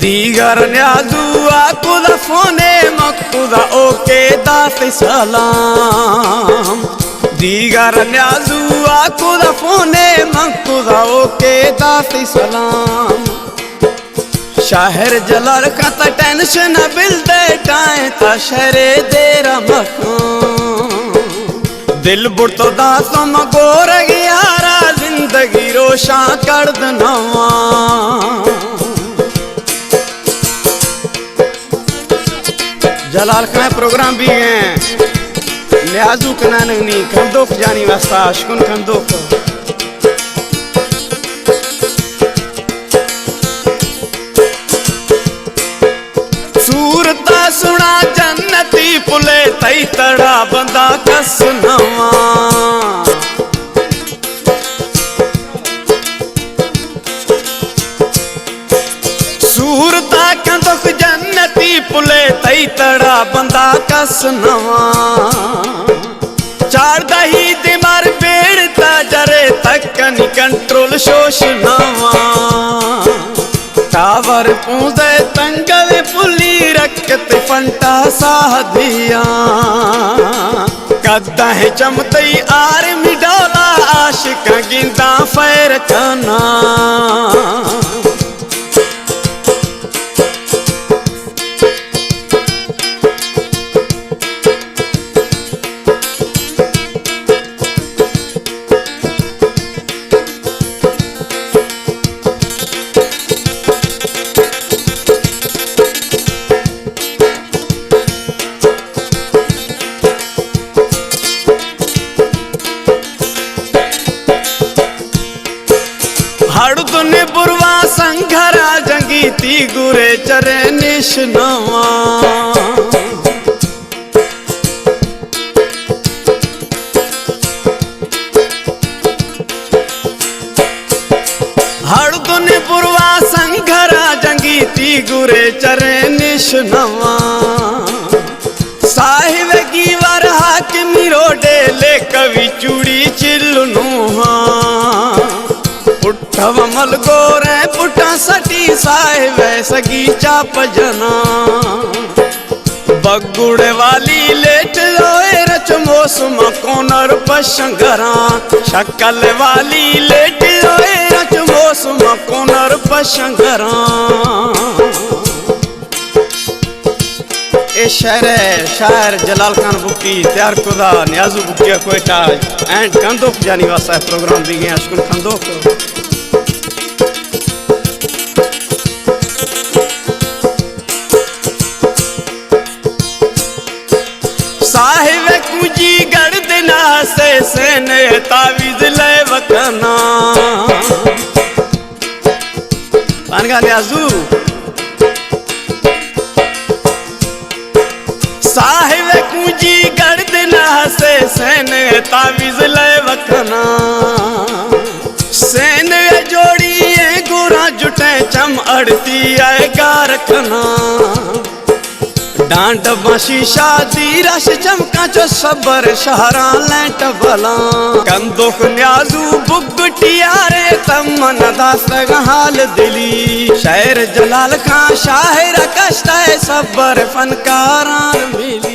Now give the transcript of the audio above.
दीगर न्याजू आकुदा phone मक्तुदा okay दात सलाम दीगर न्याजू आकुदा फोने मक्तुदा ओके दात सलाम शाहर जलाल का ता टेंशन बिल दे टाए ता शहरे देरा मकान दिल बुढ़तो दासों मगोर गयारा जिंदगी रोशा कर दनवा जलाल खां प्रोग्राम भी हैं न्याजू कनानी खंदोक जानी वास्ता अशकुन खंदोक सूरता सुना जन्नती पुले तई तड़ा बंदा कस नवा सूरता कंदुक जन्नती पुले तई तड़ा बंदा कस नवा चार दही दिमार बेड़ता जरे तक नी कंट्रोल शोश नवा टावर पूंदे तंगवे पुली रखत फंटा साधिया कदा है चमतई आर्मी डोला आशिक गिंदा फैर कना हड़दुने बुरवा संघरा जंगी ती गुरे चरे निशनवा हड़दुने बुरवा संघरा जंगी ती गुरे चरे निशनवा साहिब की वर हाकिमी रोडे ले कवि चूड़ी चिल्लनुहा पुट्ठव मल गोरे पुट्टा सटी साहिब सगी चाप जना बगुड़े वाली लेट रोए रच मौसम कोनर पशंगरा शक्ल वाली लेट रोए रच मौसम कोनर पशंगरा ए शायर जलाल खान बुकी तैयार खुदा न्याजू बुकिया कोयटा एंड कंदोक जानी वासा प्रोग्राम भी गया अशकुन कंदोक साहिब कुजी गढ़ दिना से ने तावीज ले वकना पानगा न्याजू साहिब कुजी गढ़ दिना से ने तावीज ले वकना सेन जोड़ी गोरा जुटे चम अड़ती आएगा रखना डांड बशी शादी रश चमका जो सबर शहरा लेट बला कंदुक न्याजू बुगटियारे तमन दास हाल दिली शायर जलाल खां शायर कष्ट है सबर फनकारान मिली।